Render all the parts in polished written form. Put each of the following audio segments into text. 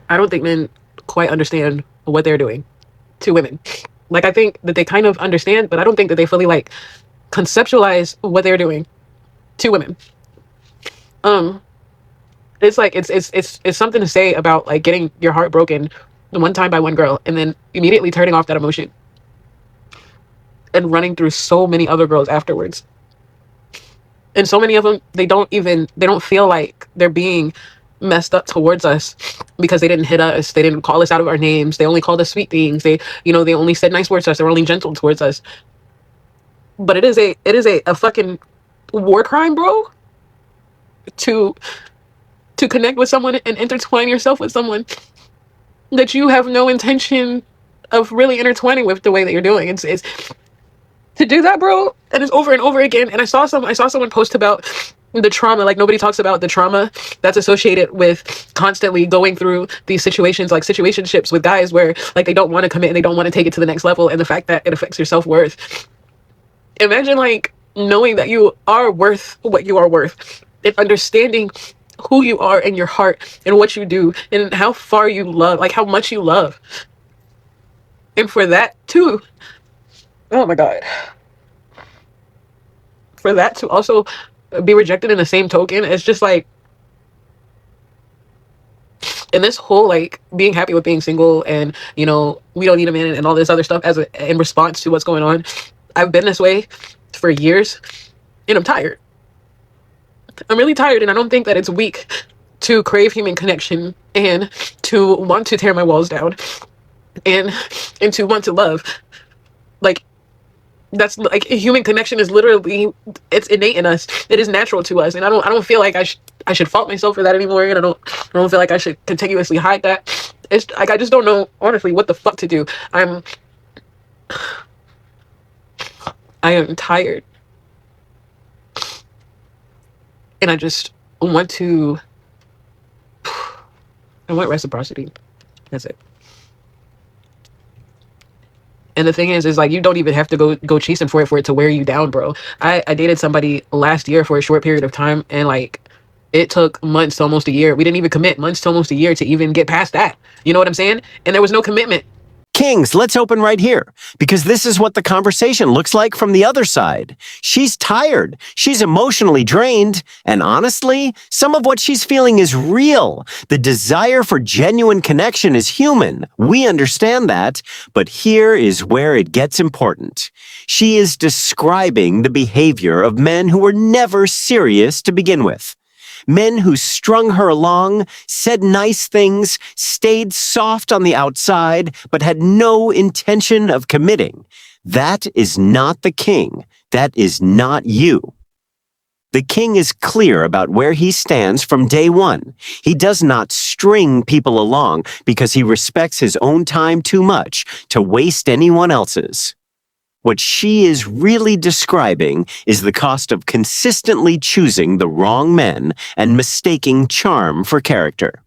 I don't think men quite understand what they're doing to women. Like, I think that they kind of understand, but I don't think that they fully like conceptualize what they're doing to women. It's like it's something to say about like getting your heart broken one time by one girl and then immediately turning off that emotion and running through so many other girls afterwards. And so many of them, they don't feel like they're being messed up towards us because they didn't hit us, they didn't call us out of our names, they only called us sweet things, they only said nice words to us, they were only gentle towards us. But it is a fucking war crime, bro, to connect with someone and intertwine yourself with someone that you have no intention of really intertwining with the way that you're doing. It's to do that, bro, and it's over and over again. And I saw someone post about the trauma. Like, nobody talks about the trauma that's associated with constantly going through these situations, like situationships with guys where like they don't want to commit and they don't want to take it to the next level, and the fact that it affects your self-worth. Imagine like knowing that you are worth what you are worth, and understanding who you are in your heart and what you do and how far you love, like how much you love. And for that too, oh my God, for that to also be rejected in the same token, it's just like, and this whole like being happy with being single and we don't need a man and all this other stuff in response to what's going on. I've been this way for years and I'm tired. I'm really tired, and I don't think that it's weak to crave human connection and to want to tear my walls down and to want to love. Like, that's like, human connection is literally, it's innate in us. It is natural to us, and I don't feel like I should fault myself for that anymore, and I don't feel like I should continuously hide that. It's like, I just don't know honestly what the fuck to do. I am tired. And I just want reciprocity. That's it. And the thing is like, you don't even have to go chasing for it to wear you down, bro. I dated somebody last year for a short period of time, and like, it took months to almost a year. We didn't even commit. Months to almost a year to even get past that. You know what I'm saying? And there was no commitment. Kings, let's open right here, because this is what the conversation looks like from the other side. She's tired, she's emotionally drained, and honestly, some of what she's feeling is real. The desire for genuine connection is human. We understand that, but here is where it gets important. She is describing the behavior of men who were never serious to begin with. Men who strung her along, said nice things, stayed soft on the outside, but had no intention of committing. That is not the king. That is not you. The king is clear about where he stands from day one. He does not string people along because he respects his own time too much to waste anyone else's. What she is really describing is the cost of consistently choosing the wrong men and mistaking charm for character.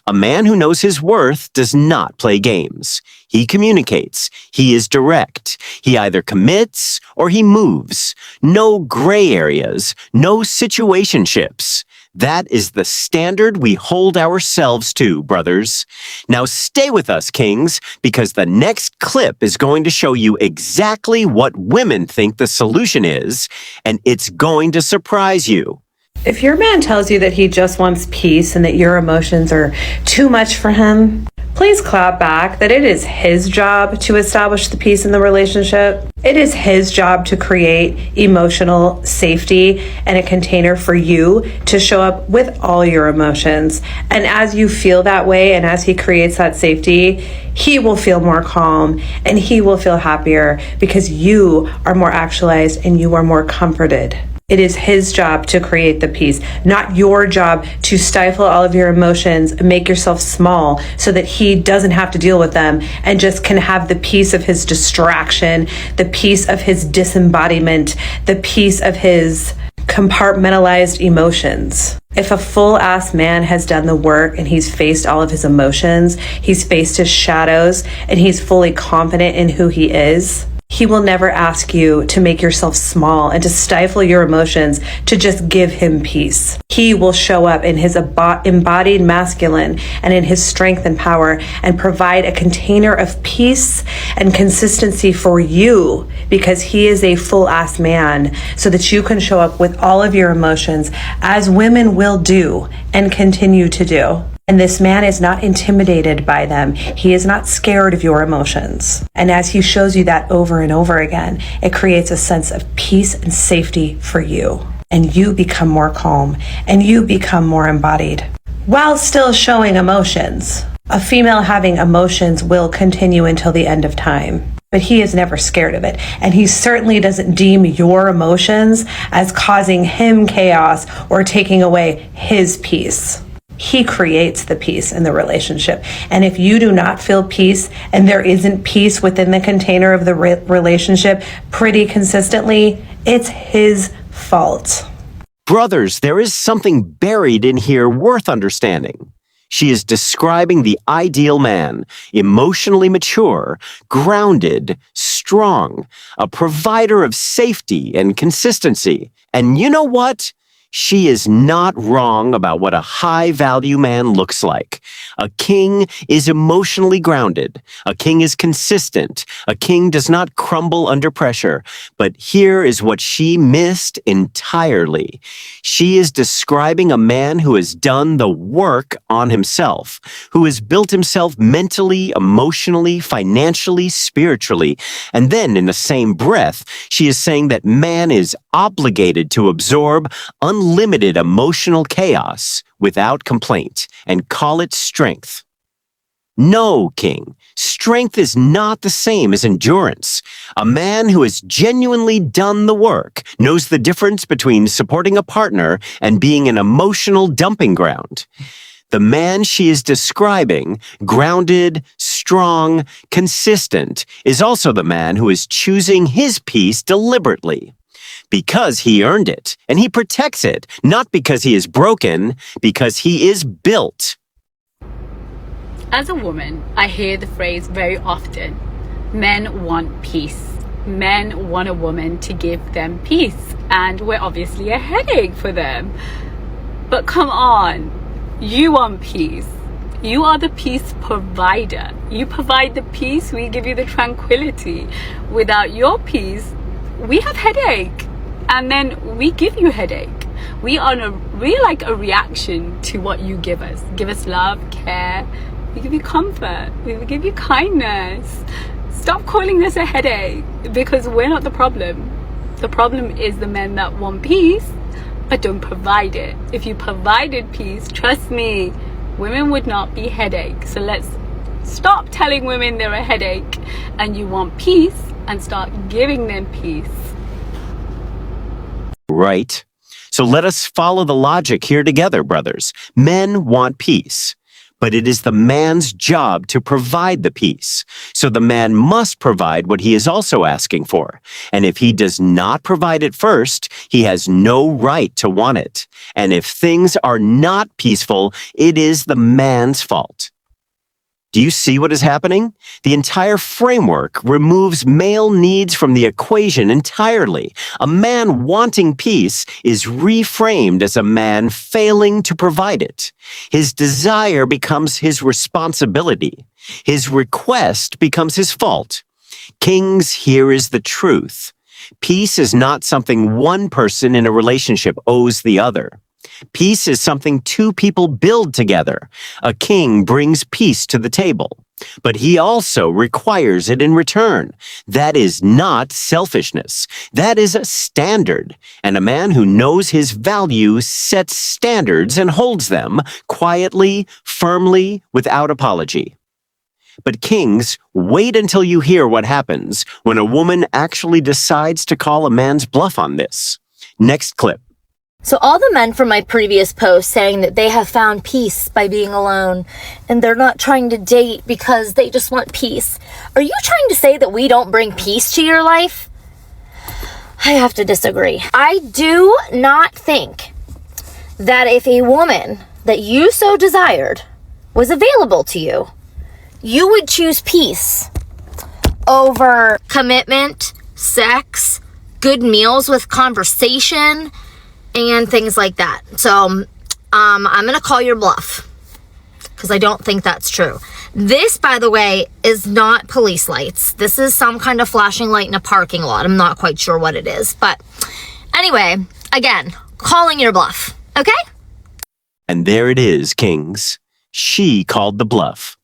A man who knows his worth does not play games. He communicates. He is direct. He either commits or he moves. No gray areas, no situationships. That is the standard we hold ourselves to, brothers. Now stay with us, kings, because the next clip is going to show you exactly what women think the solution is, and it's going to surprise you. If your man tells you that he just wants peace and that your emotions are too much for him, please clap back that it is his job to establish the peace in the relationship. It is his job to create emotional safety and a container for you to show up with all your emotions. And as you feel that way and as he creates that safety, he will feel more calm and he will feel happier because you are more actualized and you are more comforted. It is his job to create the peace, not your job to stifle all of your emotions and make yourself small so that he doesn't have to deal with them and just can have the peace of his distraction, the peace of his disembodiment, the peace of his compartmentalized emotions. If a full-ass man has done the work and he's faced all of his emotions, he's faced his shadows, and he's fully confident in who he is, he will never ask you to make yourself small and to stifle your emotions to just give him peace. he will show up in his embodied masculine and in his strength and power and provide a container of peace and consistency for you, because he is a full-ass man, so that you can show up with all of your emotions, as women will do and continue to do. And this man is not intimidated by them. He is not scared of your emotions. And as he shows you that over and over again, it creates a sense of peace and safety for you. And you become more calm and you become more embodied while still showing emotions. A female having emotions will continue until the end of time, but he is never scared of it. And he certainly doesn't deem your emotions as causing him chaos or taking away his peace. He creates the peace in the relationship. And if you do not feel peace and there isn't peace within the container of the relationship pretty consistently, it's his fault. Brothers, there is something buried in here worth understanding. She is describing the ideal man, emotionally mature, grounded, strong, a provider of safety and consistency. And you know what? She is not wrong about what a high-value man looks like. A king is emotionally grounded. A king is consistent. A king does not crumble under pressure. But here is what she missed entirely. She is describing a man who has done the work on himself, who has built himself mentally, emotionally, financially, spiritually. And then, in the same breath, she is saying that man is obligated to absorb unlimited emotional chaos without complaint and call it strength. No, King, strength is not the same as endurance. A man who has genuinely done the work knows the difference between supporting a partner and being an emotional dumping ground. The man she is describing, grounded, strong, consistent, is also the man who is choosing his peace deliberately. Because he earned it, and he protects it, not because he is broken, because he is built. As a woman, I hear the phrase very often, men want peace. Men want a woman to give them peace, and we're obviously a headache for them. But come on, you want peace. You are the peace provider. You provide the peace, we give you the tranquility. Without your peace, we have headache, and then we give you headache. We're like a reaction to what you give us. Give us love, care. We give you comfort. We give you kindness. Stop calling this a headache, because we're not the problem. The problem is the men that want peace but don't provide it. If you provided peace, trust me, women would not be headache. So let's stop telling women they're a headache and you want peace, and start giving them peace. Right. So let us follow the logic here together, brothers. Men want peace, but it is the man's job to provide the peace. So the man must provide what he is also asking for. And if he does not provide it first, he has no right to want it. And if things are not peaceful, it is the man's fault. Do you see what is happening? The entire framework removes male needs from the equation entirely. A man wanting peace is reframed as a man failing to provide it. His desire becomes his responsibility. His request becomes his fault. Kings, here is the truth. Peace is not something one person in a relationship owes the other. Peace is something two people build together. A king brings peace to the table, but he also requires it in return. That is not selfishness. That is a standard. And a man who knows his value sets standards and holds them quietly, firmly, without apology. But kings, wait until you hear what happens when a woman actually decides to call a man's bluff on this. Next clip. So all the men from my previous post saying that they have found peace by being alone and they're not trying to date because they just want peace. Are you trying to say that we don't bring peace to your life? I have to disagree. I do not think that if a woman that you so desired was available to you, you would choose peace over commitment, sex, good meals with conversation, and things like that. So I'm going to call your bluff because I don't think that's true. This, by the way, is not police lights. This is some kind of flashing light in a parking lot. I'm not quite sure what it is. But anyway, again, calling your bluff. Okay? And there it is, kings. She called the bluff.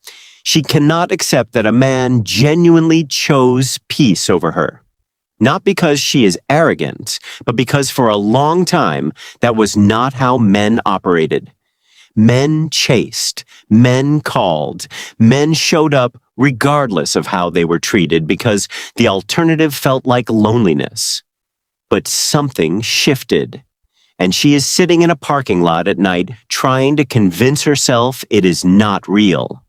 She cannot accept that a man genuinely chose peace over her. Not because she is arrogant, but because for a long time, that was not how men operated. Men chased, men called, men showed up regardless of how they were treated because the alternative felt like loneliness. But something shifted, and she is sitting in a parking lot at night trying to convince herself it is not real.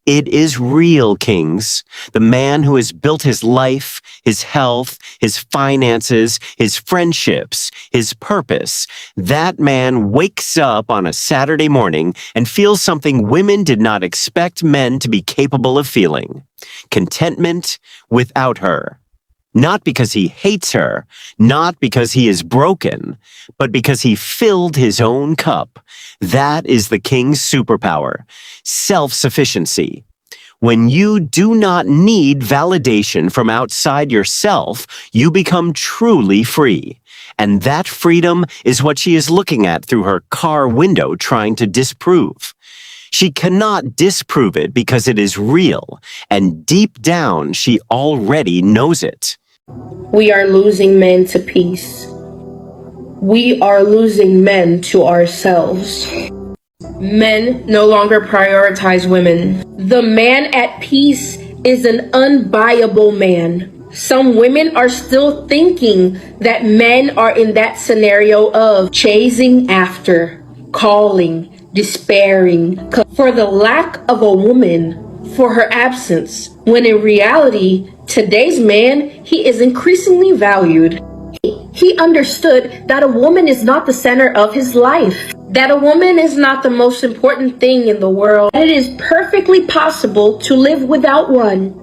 It is real, kings. The man who has built his life, his health, his finances, his friendships, his purpose, that man wakes up on a Saturday morning and feels something women did not expect men to be capable of feeling. Contentment without her. Not because he hates her, not because he is broken, but because he filled his own cup. That is the king's superpower, self-sufficiency. When you do not need validation from outside yourself, you become truly free. And that freedom is what she is looking at through her car window trying to disprove. She cannot disprove it because it is real, and deep down she already knows it. We are losing men to peace. We are losing men to ourselves. Men no longer prioritize women. The man at peace is an unbuyable man. Some women are still thinking that men are in that scenario of chasing after, calling, despairing for the lack of a woman, for her absence, when in reality, today's man, he is increasingly valued. He understood that a woman is not the center of his life, that a woman is not the most important thing in the world. It is perfectly possible to live without one.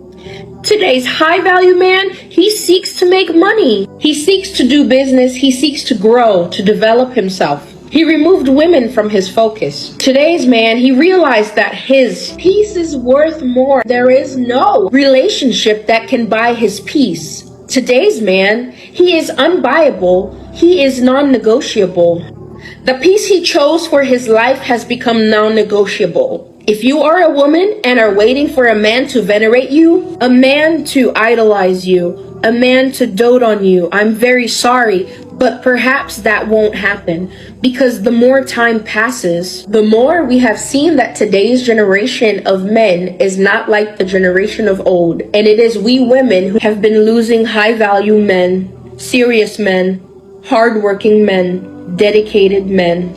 Today's high-value man, he seeks to make money. He seeks to do business. He seeks to grow, to develop himself. He removed women from his focus. Today's man, he realized that his peace is worth more. There is no relationship that can buy his peace. Today's man, he is unbuyable. He is non-negotiable. The peace he chose for his life has become non-negotiable. If you are a woman and are waiting for a man to venerate you, a man to idolize you, a man to dote on you, I'm very sorry, but perhaps that won't happen, because the more time passes, the more we have seen that today's generation of men is not like the generation of old. And it is we women who have been losing high-value men, serious men, hardworking men, dedicated men.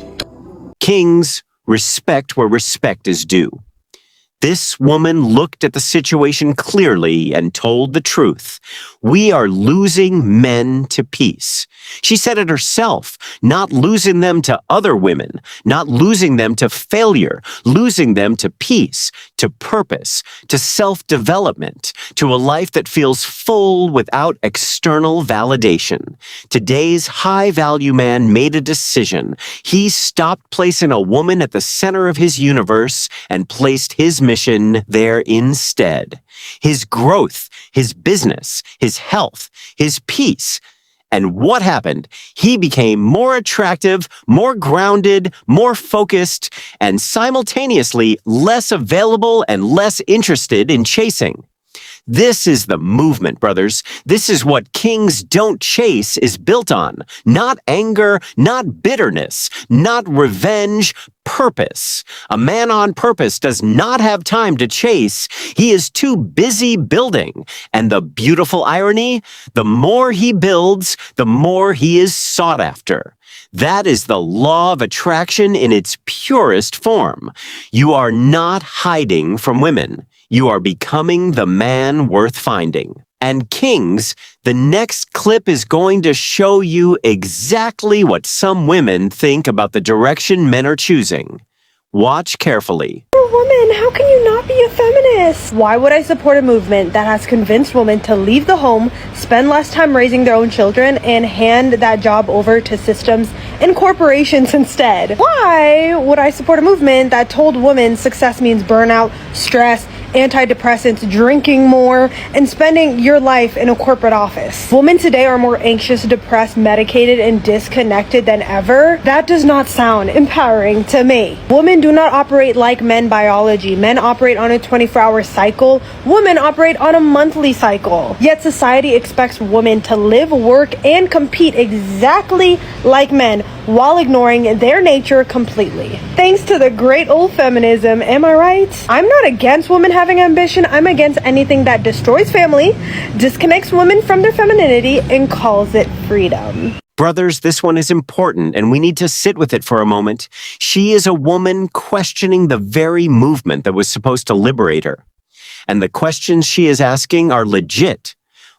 Kings, respect where respect is due. This woman looked at the situation clearly and told the truth. We are losing men to peace. She said it herself, not losing them to other women, not losing them to failure, losing them to peace, to purpose, to self-development, to a life that feels full without external validation. Today's high-value man made a decision. He stopped placing a woman at the center of his universe and placed his mission there instead. His growth, his business, his health, his peace. And what happened? He became more attractive, more grounded, more focused, and simultaneously less available and less interested in chasing. This is the movement, brothers. This is what Kings Don't Chase is built on. Not anger, not bitterness, not revenge, purpose. A man on purpose does not have time to chase. He is too busy building. And the beautiful irony, the more he builds, the more he is sought after. That is the law of attraction in its purest form. You are not hiding from women. You are becoming the man worth finding. And Kings, the next clip is going to show you exactly what some women think about the direction men are choosing. Watch carefully. You're a woman. How can you not be a feminist? this? Why would I support a movement that has convinced women to leave the home, spend less time raising their own children, and hand that job over to systems and corporations instead? Why would I support a movement that told women success means burnout, stress, antidepressants, drinking more, and spending your life in a corporate office? Women today are more anxious, depressed, medicated, and disconnected than ever. That does not sound empowering to me. Women do not operate like men biology. Men operate on a 24-hour cycle. Women operate on a monthly cycle. Yet society expects women to live, work, and compete exactly like men while ignoring their nature completely. Thanks to the great old feminism, am I right? I'm not against women having ambition. I'm against anything that destroys family, disconnects women from their femininity, and calls it freedom. Brothers, this one is important, and we need to sit with it for a moment. She is a woman questioning the very movement that was supposed to liberate her. And the questions she is asking are legit.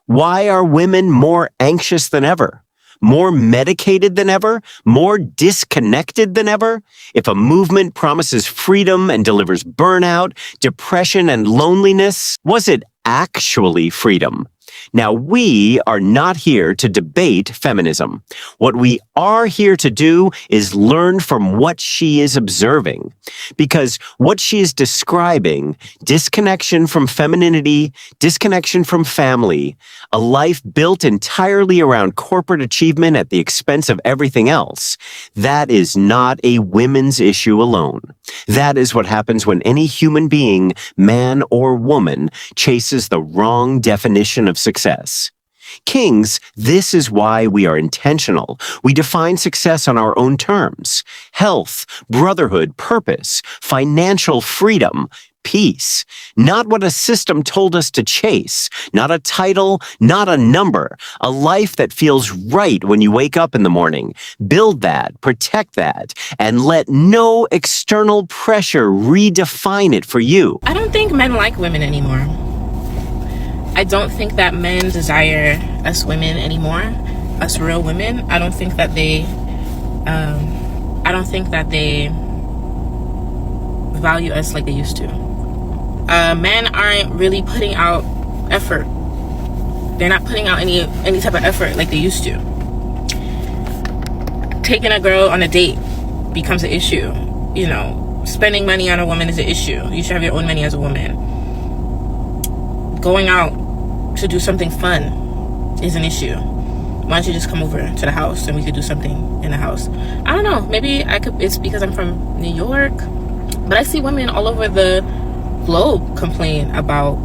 Why are women more anxious than ever? More medicated than ever? More disconnected than ever? If a movement promises freedom and delivers burnout, depression, and loneliness, was it actually freedom? Now, we are not here to debate feminism. What we are here to do is learn from what she is observing. Because what she is describing, disconnection from femininity, disconnection from family, a life built entirely around corporate achievement at the expense of everything else, that is not a women's issue alone. That is what happens when any human being, man or woman, chases the wrong definition of success. Kings, this is why we are intentional. We define success on our own terms. Health, brotherhood, purpose, financial freedom, peace. Not what a system told us to chase. Not a title, not a number. A life that feels right when you wake up in the morning. Build that, protect that, and let no external pressure redefine it for you. I don't think men like women anymore. I don't think that men desire us women anymore, us real women. I don't think that they value us like they used to. Men aren't really putting out effort. They're not putting out any type of effort like they used to. Taking a girl on a date becomes an issue. You know, spending money on a woman is an issue. You should have your own money as a woman. Going out to do something fun is an issue. Why don't you just come over to the house and we could do something in the house? I don't know. Maybe it's because I'm from New York, but I see women all over the globe complain about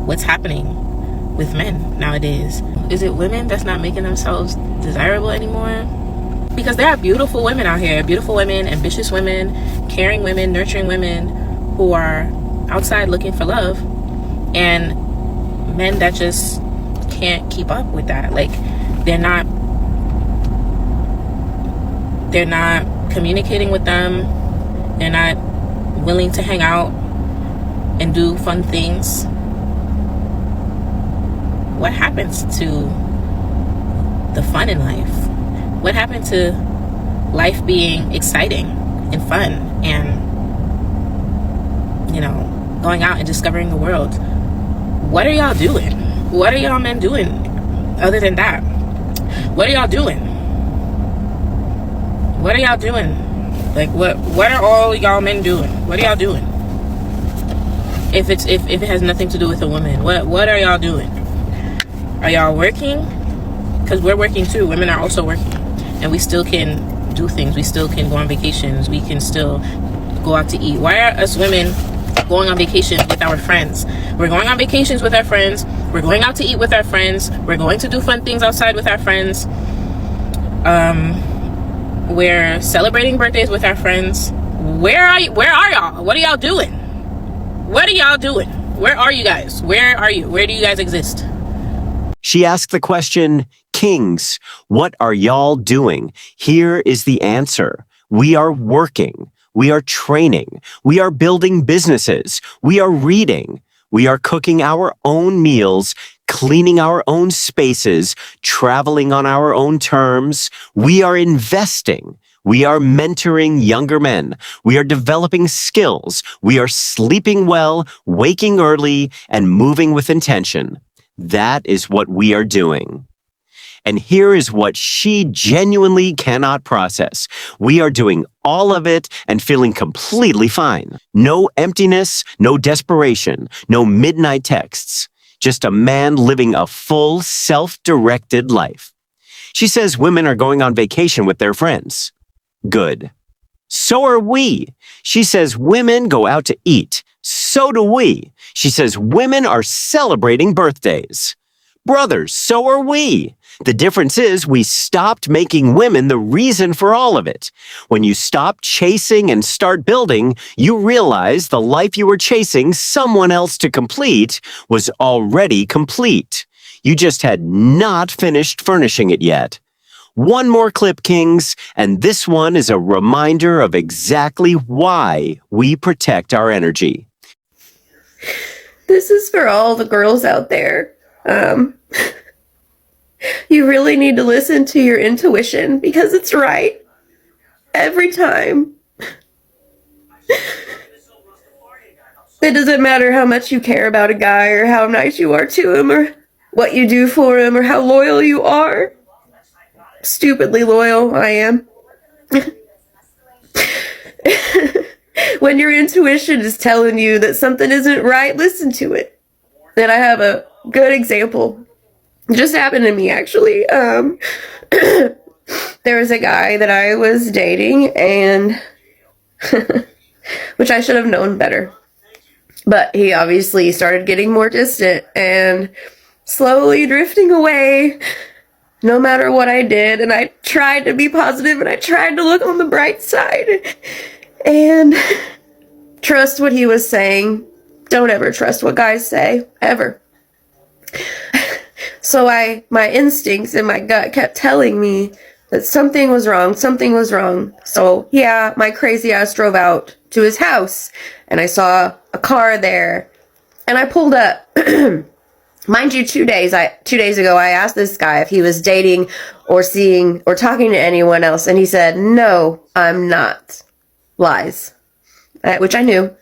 what's happening with men nowadays. Is it women that's not making themselves desirable anymore? Because there are beautiful women out here, beautiful women, ambitious women, caring women, nurturing women who are outside looking for love, and men that just can't keep up with that. Like, they're not communicating with them. They're not willing to hang out and do fun things. What happens to the fun in life? What happened to life being exciting and fun and, you know, going out and discovering the world? What are y'all doing? What are y'all men doing other than that? What are y'all doing? What are y'all doing? Like, what are all y'all men doing? What are y'all doing? If it has nothing to do with a woman, what are y'all doing? Are y'all working? Because we're working too. Women are also working, and we still can do things. We still can go on vacations. We can still go out to eat. Why are us women going on vacation with our friends? We're going on vacations with our friends. We're going out to eat with our friends. We're going to do fun things outside with our friends. We're celebrating birthdays with our friends. Where are y'all? What are y'all doing? What are y'all doing? Where are you guys? Where are you? Where do you guys exist? She asked the question, Kings, what are y'all doing? Here is the answer. We are working. We are training. We are building businesses. We are reading. We are cooking our own meals, cleaning our own spaces, traveling on our own terms. We are investing. We are mentoring younger men. We are developing skills. We are sleeping well, waking early, and moving with intention. That is what we are doing. And here is what she genuinely cannot process. We are doing all of it and feeling completely fine. No emptiness, no desperation, no midnight texts. Just a man living a full, self-directed life. She says women are going on vacation with their friends. Good. So are we. She says women go out to eat. So do we. She says women are celebrating birthdays. Brothers, so are we. The difference is we stopped making women the reason for all of it. When you stop chasing and start building, you realize the life you were chasing someone else to complete was already complete. You just had not finished furnishing it yet. One more clip, Kings, and this one is a reminder of exactly why we protect our energy. This is for all the girls out there. You really need to listen to your intuition because it's right. Every time. It doesn't matter how much you care about a guy or how nice you are to him or what you do for him or how loyal you are. Stupidly loyal, I am. When your intuition is telling you that something isn't right, listen to it. And I have a good example. It just happened to me, actually. There was a guy that I was dating, and which I should have known better. But he obviously started getting more distant and slowly drifting away no matter what I did. And I tried to be positive and I tried to look on the bright side and trust what he was saying. Don't ever trust what guys say, ever. So my instincts and my gut kept telling me that something was wrong, something was wrong. So yeah, my crazy ass drove out to his house and I saw a car there and I pulled up. Mind you, 2 days ago, I asked this guy if he was dating or seeing or talking to anyone else. And he said, no, I'm not. Lies. Which I knew.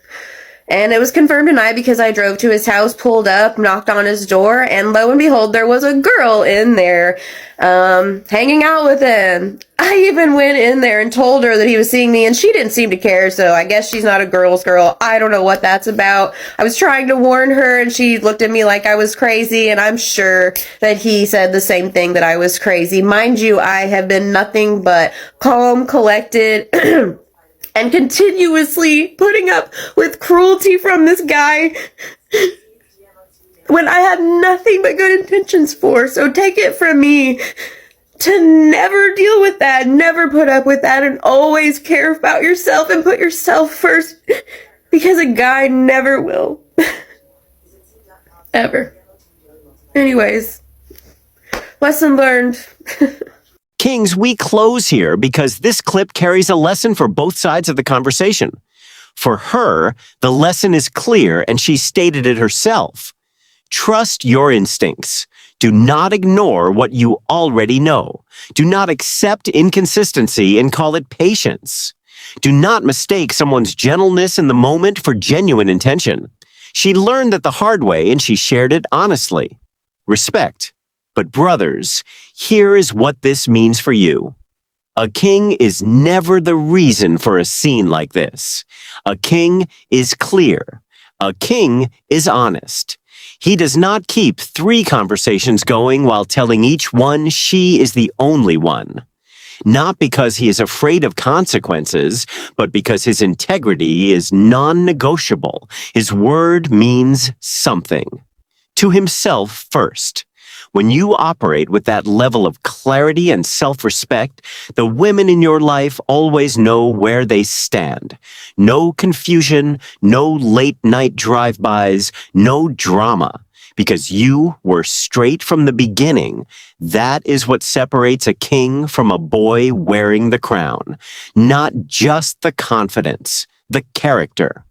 And it was confirmed tonight because I drove to his house, pulled up, knocked on his door, and lo and behold, there was a girl in there, hanging out with him. I even went in there and told her that he was seeing me, and she didn't seem to care, so I guess she's not a girl's girl. I don't know what that's about. I was trying to warn her, and she looked at me like I was crazy, and I'm sure that he said the same thing, that I was crazy. Mind you, I have been nothing but calm, collected, and continuously putting up with cruelty from this guy when I had nothing but good intentions for. So take it from me to never deal with that, never put up with that, and always care about yourself and put yourself first, because a guy never will. Ever. Anyways, lesson learned. Kings, we close here because this clip carries a lesson for both sides of the conversation. For her, the lesson is clear and she stated it herself. Trust your instincts. Do not ignore what you already know. Do not accept inconsistency and call it patience. Do not mistake someone's gentleness in the moment for genuine intention. She learned that the hard way and she shared it honestly. Respect. But brothers, here is what this means for you. A king is never the reason for a scene like this. A king is clear. A king is honest. He does not keep 3 conversations going while telling each one she is the only one. Not because he is afraid of consequences, but because his integrity is non-negotiable. His word means something. To himself first. When you operate with that level of clarity and self-respect, the women in your life always know where they stand. No confusion, no late-night drive-bys, no drama. Because you were straight from the beginning. That is what separates a king from a boy wearing the crown. Not just the confidence, the character.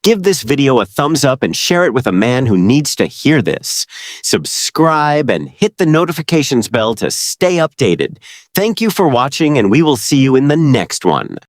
Give this video a thumbs up and share it with a man who needs to hear this. Subscribe and hit the notifications bell to stay updated. Thank you for watching, and we will see you in the next one.